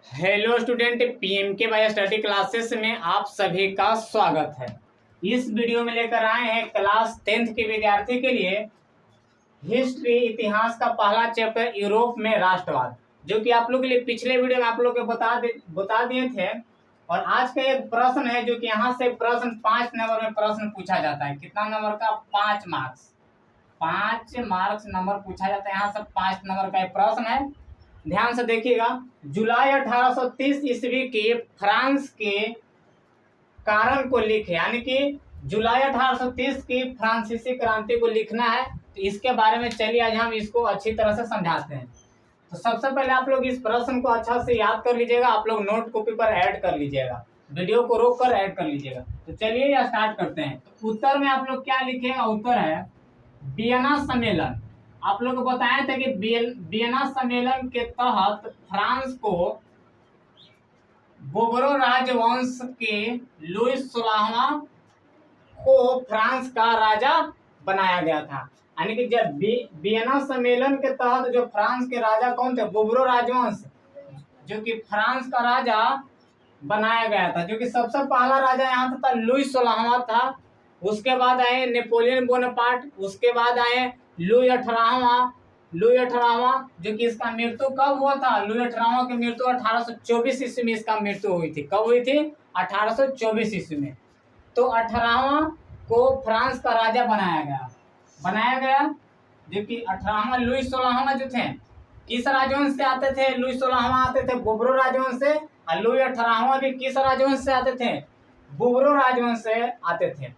Hello student, PMK bio study classes में आप सभी का स्वागत है। इस वीडियो में लेकर आए हैं क्लास 10th के विद्यार्थी के लिए हिस्ट्री इतिहास का पहला चैप्टर यूरोप में राष्ट्रवाद, जो कि आप लोग के लिए पिछले वीडियो में आप लोग को बता दिए थे। और आज का एक प्रश्न है जो कि यहाँ से प्रश्न 5 नंबर में प्रश्न पूछा जाता है। कितना नंबर का? 5 मार्क्स। 5 मार्क्स नंबर पूछा जाता है। यहाँ से 5 नंबर का एक प्रश्न है, ध्यान से देखिएगा। जुलाई 1830 ईस्वी के फ्रांस के कारण को लिखे, यानी कि जुलाई 1830 की फ्रांसीसी क्रांति को लिखना है। तो इसके बारे में चलिए आज हम इसको अच्छी तरह से समझाते हैं। तो सबसे पहले आप लोग इस प्रश्न को अच्छा से याद कर लीजिएगा। आप लोग नोट कॉपी पर ऐड कर लीजिएगा, वीडियो को रोक कर ऐड कर लीजिएगा। तो चलिए या स्टार्ट करते हैं। तो उत्तर में आप लोग क्या लिखेगा? उत्तर है वियना सम्मेलन। आप लोग को बताया था कि वियना सम्मेलन के तहत फ्रांस को बोबरो राजवंश के लुईस 16वां को फ्रांस का राजा बनाया गया था। यानी कि जब वियना सम्मेलन के तहत जो फ्रांस के राजा कौन थे? बोबरो राजवंश, जो कि फ्रांस का राजा बनाया गया था। जो कि सबसे पहला राजा यहाँ था लुईस 16वां था। उसके बाद आए नेपोलियन बोनापार्ट, उसके बाद आए लुई 18वां। लुई 18वां जो कि इसका मृत्यु कब हुआ था? लुई 18वां की मृत्यु 1824 ईस्वी में इसका मृत्यु हुई थी। कब हुई थी? 1824 ईस्वी में। तो 18वां को फ्रांस का राजा बनाया गया जो कि 18वां लुई 16वां जो थे किस राजवंश से आते थे? लुई 16वां आते थे बोबरो राजवंश से, और लुई 18वां भी किस राजवंश से आते थे? बोबरो राजवंश से आते थे।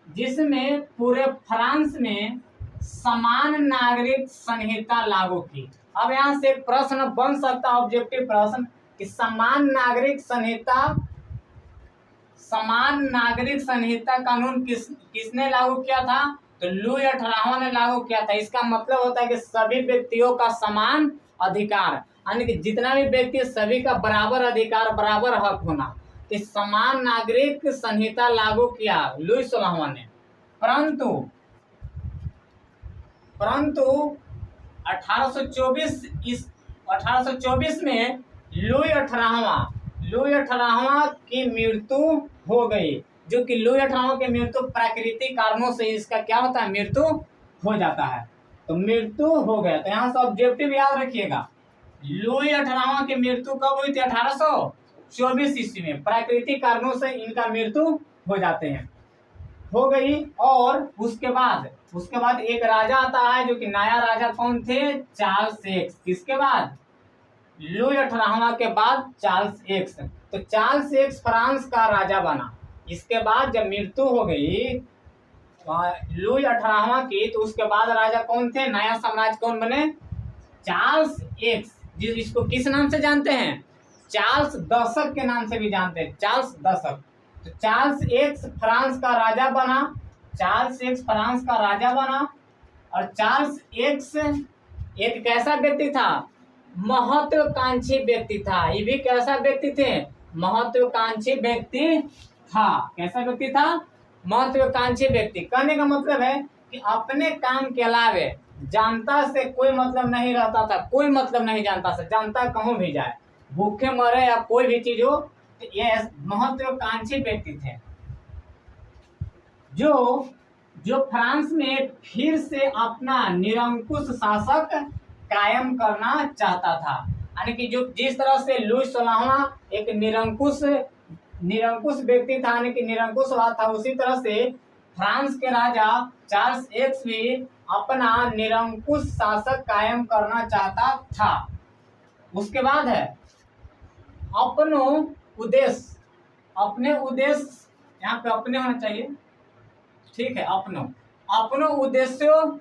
जिसमें पूरे फ्रांस में समान नागरिक संहिता लागू की। अब यहाँ से एक प्रश्न बन सकता है, ऑब्जेक्टिव प्रश्न, कि समान नागरिक संहिता कानून किसने लागू किया था? तो लुई 18वां ने लागू किया था। इसका मतलब होता है कि सभी व्यक्तियों का समान अधिकार, यानी कि जितना भी व्यक्ति सभी का बराबर अधिकार, बराबर हक होना। तो समान नागरिक संहिता लागू किया लुई 16वां ने। परंतु 1824 में लुई 18वां की मृत्यु हो गई। जो कि लुई 18वां की मृत्यु प्राकृतिक कारणों से इसका क्या होता है? मृत्यु हो जाता है। तो मृत्यु हो गया। तो यहाँ से ऑब्जेक्टिव याद रखिएगा, लुई 18वां की मृत्यु कब हुई थी? 1824 ईस्वी में। प्राकृतिक कारणों से इनका मृत्यु हो गई। और उसके बाद एक राजा आता है, जो कि नया राजा कौन थे? Charles x. किसके बाद? लुई 18वां के बाद चार्ल्स एक्स। तो चार्ल्स एक्स फ्रांस का राजा बना। इसके बाद जब मृत्यु हो गई लुई 18वां की, तो उसके बाद राजा कौन थे? नया साम्राज्य कौन बने? Charles x. इसको किस नाम से जानते हैं? चार्ल्स दशक के नाम से भी जानते हैं, चार्ल्स दशक। तो चार्ल्स एक्स फ्रांस का राजा बना। और चार्ल्स एक्स एक कैसा व्यक्ति था? महत्वाकांक्षी व्यक्ति था। ये भी कैसा व्यक्ति थे? महत्वाकांक्षी व्यक्ति था। कैसा व्यक्ति था? महत्वाकांक्षी व्यक्ति। कहने का मतलब है कि अपने काम के अलावे जनता से कोई मतलब नहीं रहता था, कोई मतलब नहीं जानता से। जनता कहूँ भी जाए, भूखे मरे या कोई भी चीज हो, तो ये महत्वाकांक्षी व्यक्ति थे जो फ्रांस में फिर से अपना निरंकुश शासक कायम करना चाहता था। यानी कि जो जिस तरह से लुई 16वां एक निरंकुश व्यक्ति था, यानी कि निरंकुशवाद था, उसी तरह से फ्रांस के राजा चार्ल्स एक्स भी अपना निरंकुश शासक कायम करना चाहता था। उसके बाद है अपने उद्देश्य, यहाँ पे अपने होना चाहिए, ठीक है। अपनों उद्देश्यों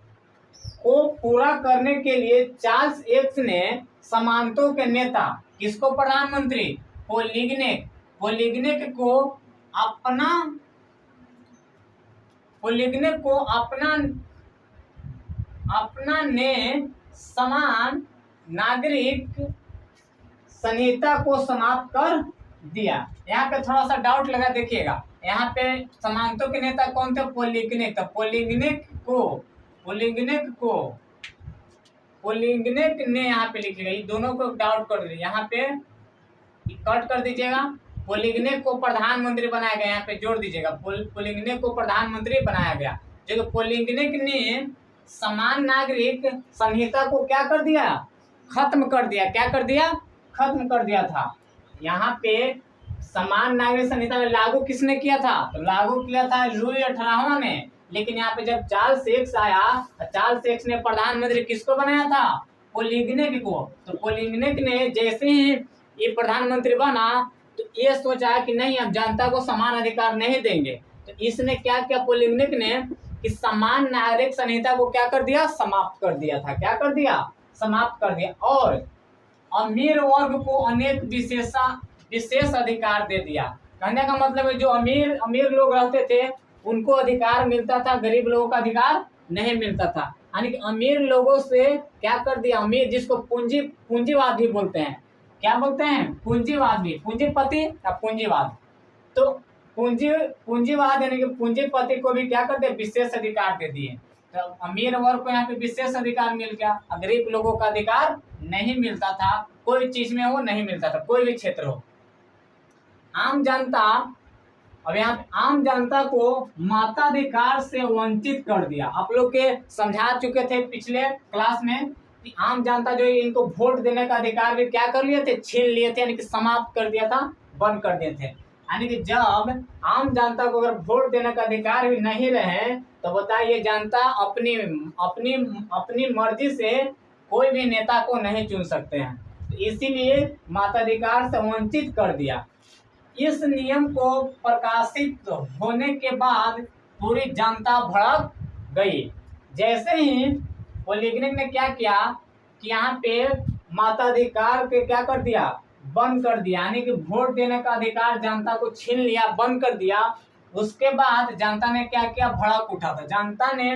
को पूरा करने के लिए चार्ल्स एक्स ने सामंतों के नेता, किसको? प्रधानमंत्री पोलिगनेक को अपना ने समान नागरिक संहिता को समाप्त कर दिया। यहाँ पे थोड़ा सा डाउट लगा, देखिएगा। यहाँ पे सामंतों के नेता कौन थे? पोलिगनेक। तो पोलिगनेक को पोलिंगनेक ने यहाँ पे लिखेगा, ये दोनों को डाउट कर दीजिए, यहाँ पे कट कर दीजिएगा। पोलिंगनेक को प्रधानमंत्री बनाया गया, यहाँ पे जोड़ दीजिएगा, पोलिंगनेक को प्रधानमंत्री बनाया गया। जो पोलिंगनेक ने समान नागरिक संहिता को क्या कर दिया, खत्म कर दिया। क्या कर दिया, खत्म कर दिया था। यहाँ पे समान नागरिक संहिता में लागू किसने किया था, तो लागू किया था लुई 18वां ने। लेकिन यहाँ पे जब चार्ल्स एक्स आया, चार्ल्स एक्स ने प्रधानमंत्री किसको बनाया था, पोलिंगनेक को। तो पोलिंगनेक ने जैसे ही ये प्रधानमंत्री बना तो ये सोचा कि नहीं, हम जनता को समान अधिकार नहीं देंगे। तो इसने क्या किया, पोलिंगनेक ने कि समान नागरिक संहिता को क्या कर दिया, समाप्त कर दिया था। क्या कर दिया, समाप्त कर दिया। और अमीर वर्ग को अनेक विशेष अधिकार दे दिया। कहने का मतलब है जो अमीर लोग रहते थे उनको अधिकार मिलता था, गरीब लोगों का अधिकार नहीं मिलता था। यानी कि अमीर लोगों से क्या कर दिया, अमीर जिसको पूंजीवाद भी बोलते हैं, क्या बोलते हैं, पूंजीवाद भी, पूंजीपति या पूंजीवाद। तो पूंजीवाद यानी कि पूंजीपति को भी क्या कर दिया, विशेष अधिकार दे दिए। तो अमीर वर्ग को यहाँ पे विशेष अधिकार मिल गया, गरीब लोगों का अधिकार नहीं मिलता था, कोई चीज में वो नहीं मिलता था, कोई भी क्षेत्र हो। आम जनता, अब यहाँ पे आम जनता को मताधिकार से वंचित कर दिया। आप लोग के समझा चुके थे पिछले क्लास में कि आम जनता जो इनको वोट देने का अधिकार भी क्या कर लिए थे, छीन लिए थे, यानी कि समाप्त कर दिया था, बंद कर दिए थे। यानी कि जब आम जनता को अगर वोट देने का अधिकार भी नहीं रहे तो बताइए जनता अपनी अपनी अपनी मर्जी से कोई भी नेता को नहीं चुन सकते हैं। तो इसीलिए मताधिकार से वंचित कर दिया। इस नियम को प्रकाशित होने के बाद पूरी जनता भड़क गई। जैसे ही पोलिंगनेक ने क्या किया कि यहाँ पे मताधिकार के क्या कर दिया, बंद कर दिया, यानी कि वोट देने का अधिकार जनता को छीन लिया, बंद कर दिया। उसके बाद जनता ने क्या किया, भड़क उठा था, जनता ने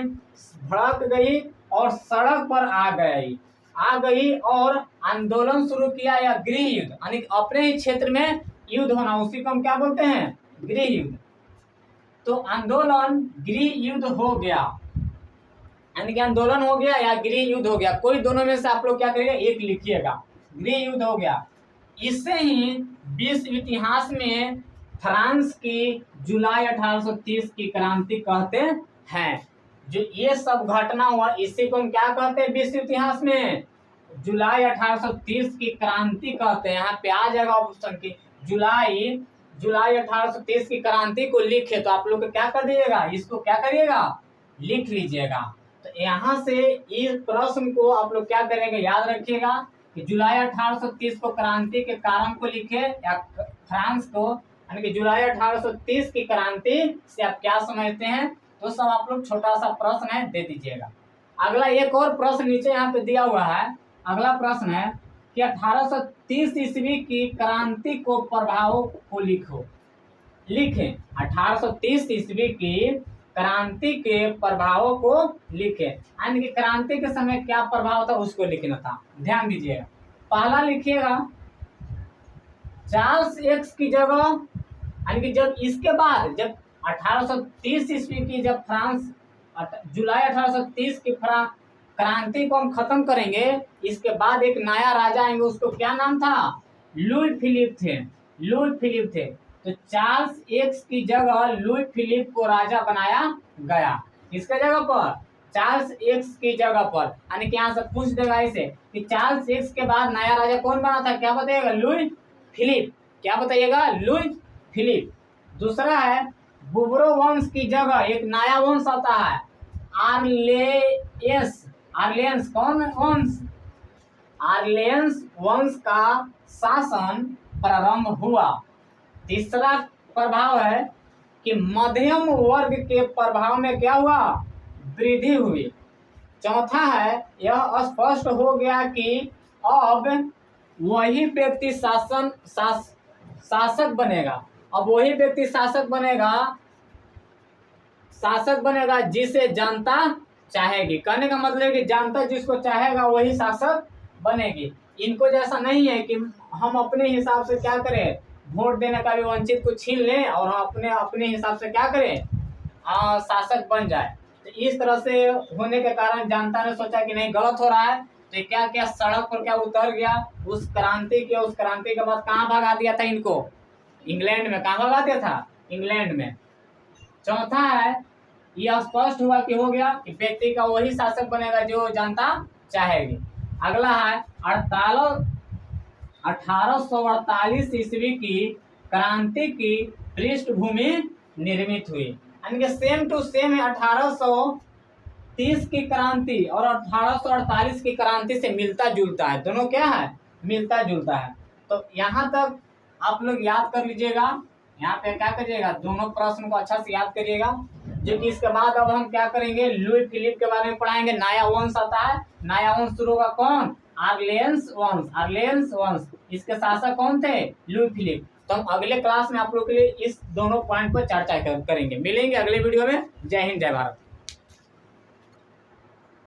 भड़क गई और सड़क पर आ गई और आंदोलन शुरू किया, या गृह युद्ध, यानी अपने ही क्षेत्र में युद्ध होना, उसी को हम क्या बोलते हैं, गृह युद्ध। तो आंदोलन गृह युद्ध हो गया, यानी कि आंदोलन हो गया या गृह युद्ध हो गया, कोई दोनों में से आप लोग क्या करिएगा, एक लिखिएगा, गृह युद्ध हो गया। इससे ही विश्व इतिहास में फ्रांस की जुलाई 1830 की क्रांति कहते हैं। जो ये सब घटना हुआ इसी को हम क्या कहते हैं विश्व इतिहास में, जुलाई 1830 की क्रांति कहते हैं। यहाँ पे आ जाएगा ऑप्शन की जुलाई 1830 की क्रांति को लिखे तो आप लोग क्या कर दीजिएगा, इसको क्या करिएगा, लिख लीजिएगा। तो यहाँ से इस प्रश्न को आप लोग क्या करेंगे, याद रखिएगा कि जुलाई 1830 को क्रांति के कारण को लिखे या फ्रांस को, यानी कि जुलाई 1830 की क्रांति से आप क्या समझते हैं, तो सब आप लोग छोटा सा प्रश्न है दे दीजिएगा। अगला एक और प्रश्न नीचे यहाँ पे दिया हुआ है। अगला प्रश्न है कि 1830 ईस्वी की क्रांति को प्रभावों को लिखें। 1830 ईस्वी की क्रांति के प्रभावों को लिखें, यानी कि क्रांति के समय क्या प्रभाव था उसको लिखना था। ध्यान दीजिएगा, पहला लिखिएगा चार्ल्स एक्स की जगह, यानी कि जब इसके बाद जब 1830 ईस्वी की जब फ्रांस जुलाई 1830 की क्रांति को हम खत्म करेंगे, इसके बाद एक नया राजा आएंगे, उसको क्या नाम था, लुई फिलिप थे। तो चार्ल्स एक्स की जगह लुई फिलिप को राजा बनाया गया। किसके जगह पर, चार्ल्स एक्स की जगह पर। यानी कि यहाँ से पूछ देगा इसे कि चार्ल्स एक्स के बाद नया राजा कौन बना था, क्या बताइएगा, लुई फिलिप। क्या बताइएगा, लुई फिलिप। दूसरा है बुबरो वंश की जगह एक नया वंश आता है, आर्लियंस। कौन वंश, आर्लियंस वंश का शासन प्रारंभ हुआ। तीसरा प्रभाव है कि मध्यम वर्ग के प्रभाव में क्या हुआ, वृद्धि हुई। चौथा है यह स्पष्ट हो गया कि अब वही व्यक्ति शासक बनेगा। अब वही व्यक्ति शासक बनेगा जिसे जनता चाहेगी। कहने का मतलब है कि जनता जिसको चाहेगा वही शासक बनेगी। इनको जैसा नहीं है कि हम अपने हिसाब से क्या करें, वोट देने का भी वंचित को छीन लें और हम अपने हिसाब से क्या करें, शासक बन जाए। तो इस तरह से होने के कारण जनता ने सोचा कि नहीं, गलत हो रहा है, तो क्या क्या सड़क पर क्या उतर गया, उस क्रांति के बाद कहाँ भगा दिया था इनको, इंग्लैंड में। कहाँ भगा दिया था, इंग्लैंड में। चौथा है, यह स्पष्ट हुआ कि हो गया कि व्यक्ति का वही शासक बनेगा जो जनता चाहेगी। अगला है 1848 ईस्वी की क्रांति की पृष्ठभूमि निर्मित हुई, यानी कि सेम टू सेम 1830 की क्रांति और 1848 की क्रांति से मिलता जुलता है, दोनों क्या है, मिलता जुलता है। तो यहाँ तक आप लोग याद कर लीजिएगा, यहाँ पे क्या करिएगा, दोनों प्रश्न को अच्छा से याद करिएगा। जो कि इसके बाद अब हम क्या करेंगे, लुई फिलिप के बारे में पढ़ाएंगे। नया वंश आता है, नया वंश शुरू होगा कौन, आर्लियंस वंश। इसके शासक कौन थे, लुई फिलिप। तो हम अगले क्लास में आप लोग के लिए इस दोनों पॉइंट पर चर्चा करेंगे। मिलेंगे अगले वीडियो में। जय हिंद, जय भारत।